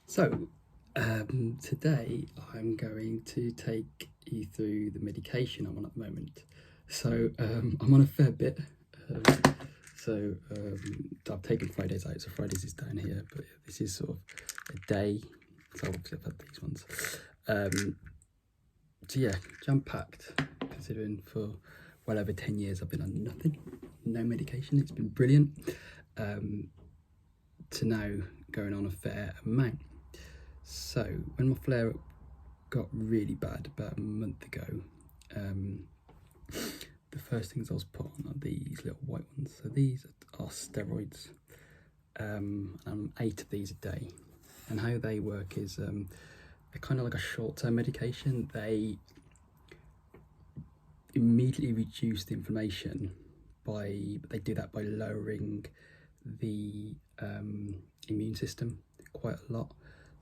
So, today I'm going to take you through the medication I'm on at the moment. I'm on a fair bit. Um, I've taken Fridays out, so Fridays is down here, but this is sort of a day. So obviously I've had these ones. Um, jam packed, considering for well over 10 years I've been on nothing, no medication. It's been brilliant. To now going on a fair amount. So when my flare up got really bad about a month ago, the first things I was put on are these little white ones. So these are steroids. I'm 8 of these a day. And how they work is they're kind of like a short-term medication. They immediately reduce the inflammation they do that by lowering the immune system quite a lot.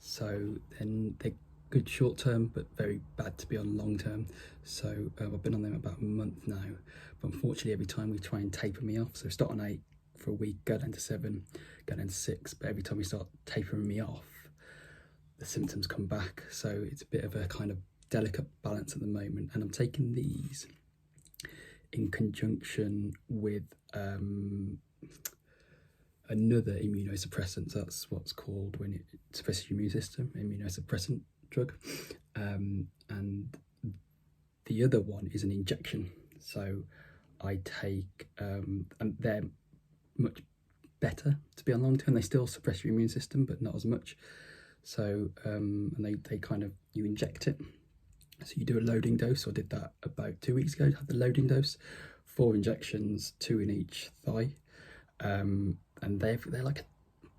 So then they're good short term, but very bad to be on long term. So I've been on them about a month now, but unfortunately every time we try and taper me off, so start on 8 for a week, go down to 7, go down to 6, but every time we start tapering me off, the symptoms come back. So it's a bit of a kind of delicate balance at the moment, and I'm taking these in conjunction with another immunosuppressant. So that's what's called when it suppresses your immune system, immunosuppressant drug. And the other one is an injection. So I take, and they're much better to be on long term. They still suppress your immune system, but not as much. So, and they kind of, you inject it. So you do a loading dose. So I did that about 2 weeks ago. I had the loading dose, 4 injections, 2 in each thigh. And they're like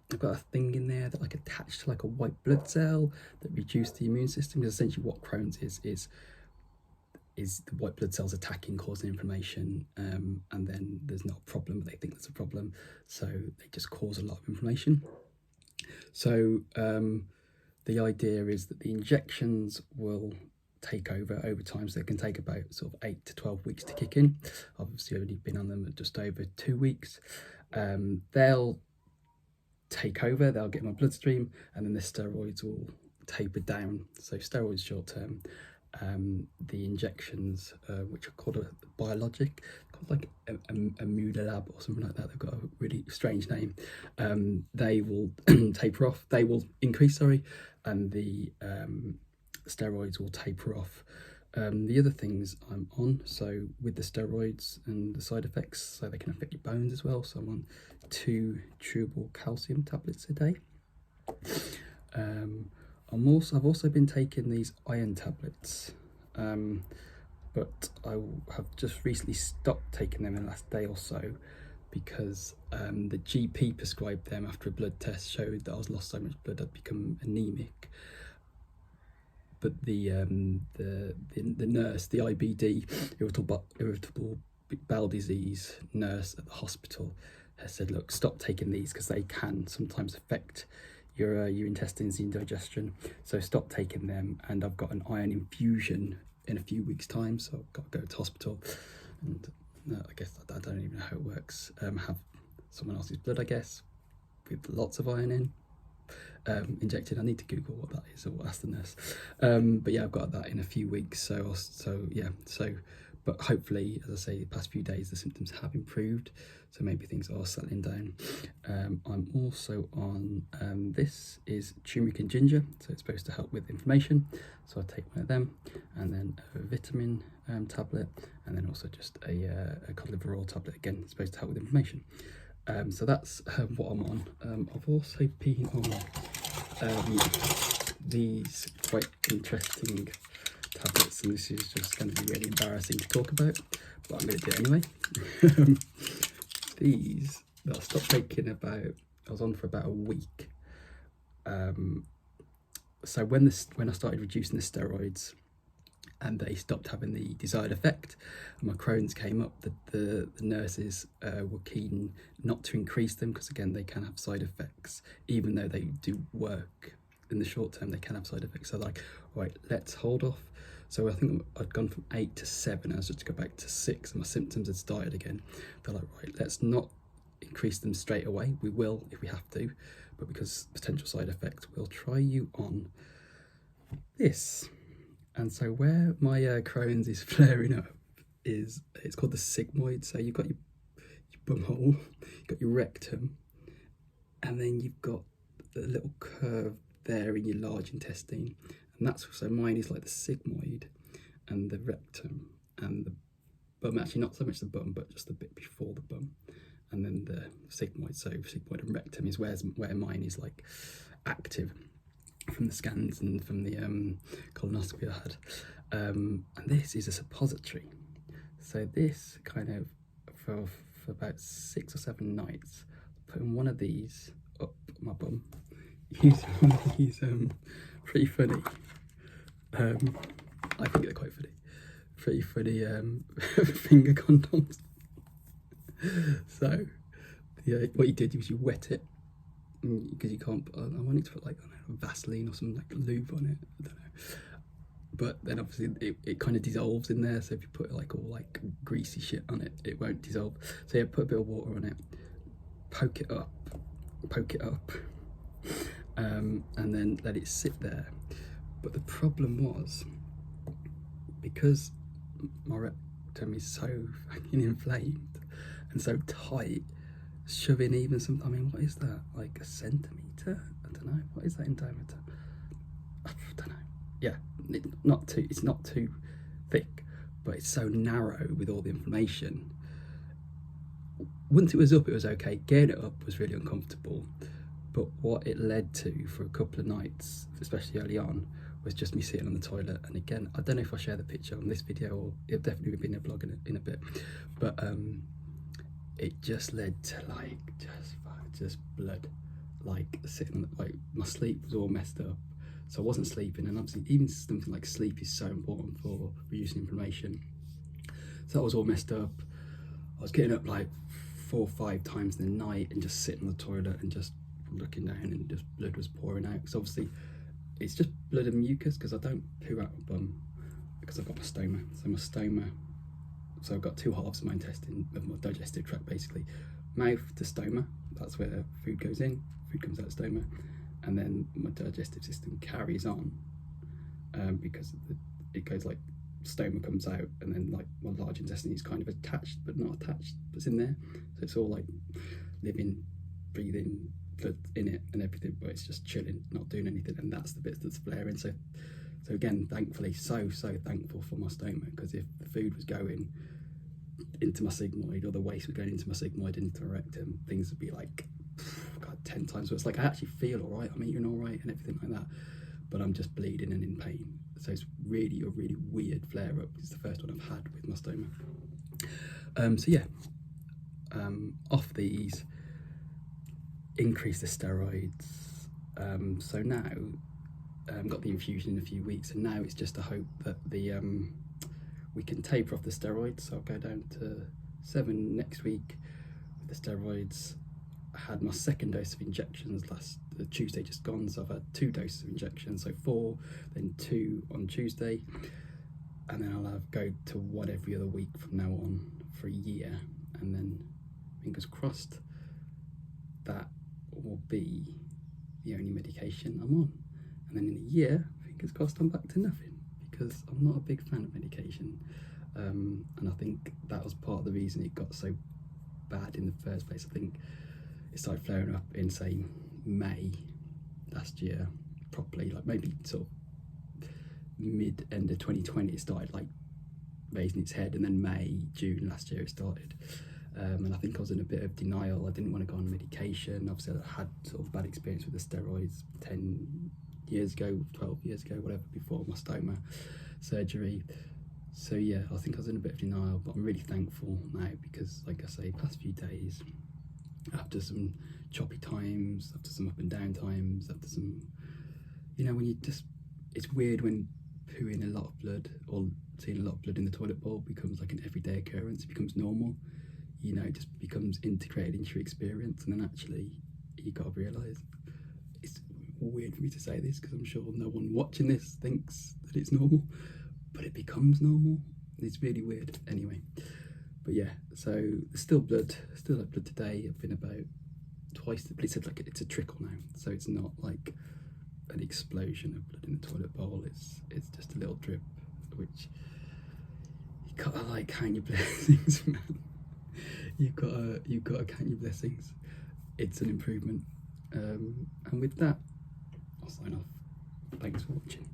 they've got a thing in there that like attached to like a white blood cell that reduce the immune system. Because essentially what Crohn's is the white blood cells attacking, causing inflammation, and then there's not a problem, but they think there's a problem, so they just cause a lot of inflammation. So the idea is that the injections will take over time, so they can take about sort of 8 to 12 weeks to kick in. I've obviously only been on them at just over 2 weeks. They'll take over, they'll get my bloodstream, and then the steroids will taper down. So steroids short term, the injections, which are called a biologic, called like a Lab or something like that. They've got a really strange name. They will taper off. They will increase, and the steroids will taper off. The other things I'm on, so with the steroids and the side effects, so they can affect your bones as well. So I'm on 2 chewable calcium tablets a day. I've also been taking these iron tablets, but I have just recently stopped taking them in the last day or so because the GP prescribed them after a blood test showed that I was lost so much blood I'd become anemic. But the nurse, the IBD, irritable bowel disease nurse at the hospital, has said, look, stop taking these because they can sometimes affect your intestines and digestion. So stop taking them. And I've got an iron infusion in a few weeks' time, so I've got to go to hospital. And I guess I don't even know how it works. Have someone else's blood, I guess, with lots of iron in. Injected. I need to Google what that is, or ask the nurse. But yeah, I've got that in a few weeks. So but hopefully, as I say, the past few days the symptoms have improved, so maybe things are settling down. I'm also on this is turmeric and ginger, so it's supposed to help with inflammation. So I take one of them, and then a vitamin tablet, and then also just a cod liver oil tablet. Again, it's supposed to help with inflammation. So that's what I'm on. I've also been on these quite interesting tablets, and this is just going to be really embarrassing to talk about, but I'm going to do it anyway. These that I stopped taking I was on for about a week. So when I started reducing the steroids, and they stopped having the desired effect, and my Crohn's came up, the nurses were keen not to increase them, because again, they can have side effects. Even though they do work in the short term, they can have side effects. So like, right, let's hold off. So I think I'd gone from 8 to 7, I was just to go back to 6, and my symptoms had started again. They're like, right, let's not increase them straight away. We will if we have to, but because potential side effects, we'll try you on this. And so where my Crohn's is flaring up is, it's called the sigmoid. So you've got your bum hole, you've got your rectum, and then you've got the little curve there in your large intestine. And that's, so mine is like the sigmoid and the rectum and the bum, actually not so much the bum, but just the bit before the bum, and then the sigmoid. So sigmoid and rectum is where mine is like active from the scans and from the colonoscopy I had. And this is a suppository. So this kind of, for about 6 or 7 nights, putting one of these up my bum, using one of these pretty funny, I think they're quite funny, pretty funny finger condoms. So yeah, what you did was you wet it, because you can't, I wanted to put like, I don't know, Vaseline or some like lube on it, I don't know. But then obviously it kind of dissolves in there, so if you put like all like greasy shit on it, it won't dissolve. So yeah, put a bit of water on it, poke it up, and then let it sit there. But the problem was, because my rectum is so fucking inflamed and so tight, shoving even some, I mean, what is that, like a centimetre? I don't know, what is that in diameter? I don't know. Yeah, it's not too thick, but it's so narrow with all the inflammation. Once it was up, it was okay. Getting it up was really uncomfortable. But what it led to for a couple of nights, especially early on, was just me sitting on the toilet. And again, I don't know if I share the picture on this video, or it'll definitely be in a vlog in a bit. But it just led to like just blood, like sitting, like my sleep was all messed up. So I wasn't sleeping, and obviously even something like sleep is so important for reducing inflammation. So that was all messed up. I was getting up like 4 or 5 times in the night and just sitting on the toilet and just looking down, and just blood was pouring out. So obviously it's just blood and mucus, because I don't poo out my bum because I've got my stoma. So my stoma, so I've got 2 halves of my intestine, of my digestive tract basically. Mouth to stoma, that's where food goes in, food comes out of stoma. And then my digestive system carries on, because it goes like, stoma comes out, and then like my large intestine is kind of attached but not attached, but it's in there. So it's all like living, breathing, blood in it and everything, but it's just chilling, not doing anything, and that's the bit that's flaring. So again, thankfully, so thankful for my stoma, because if the food was going into my sigmoid, or the waste was going into my sigmoid, into my rectum, things would be like, God, 10 times worse. Like I actually feel all right, I'm eating all right and everything like that, but I'm just bleeding and in pain. So it's really a really weird flare up. It's the first one I've had with my stoma. So yeah, off these, increase the steroids. So now got the infusion in a few weeks, and now it's just a hope that the we can taper off the steroids. So I'll go down to 7 next week with the steroids. I had my 2nd dose of injections last Tuesday just gone, so I've had 2 doses of injections, so 4, then 2 on Tuesday, and then I'll go to 1 every other week from now on for a year, and then fingers crossed that will be the only medication I'm on. And then in a year, fingers crossed, I'm back to nothing, because I'm not a big fan of medication, and I think that was part of the reason it got so bad in the first place. I think it started flaring up in, say, May last year, properly, like maybe sort of end of 2020 it started like raising its head, and then May, June last year it started. And I think I was in a bit of denial. I didn't want to go on medication. Obviously I had sort of bad experience with the steroids 10 years ago, 12 years ago, whatever, before my stoma surgery. So yeah, I think I was in a bit of denial, but I'm really thankful now, because like I say, past few days, after some choppy times, after some up and down times, after some, you know, when you just, it's weird when pooing a lot of blood, or seeing a lot of blood in the toilet bowl becomes like an everyday occurrence. It becomes normal, you know, it just becomes integrated into your experience. And then actually you got to realise, it's weird for me to say this, because I'm sure no one watching this thinks that it's normal, but it becomes normal. It's really weird. Anyway, but yeah, so there's still blood, still have blood today. I've been about twice, but it said like it's a trickle now, so it's not like an explosion of blood in the toilet bowl. It's just a little drip, which you gotta like count your blessings, man. You've gotta count your blessings. It's an improvement. And with that, I'll sign off. Thanks for watching.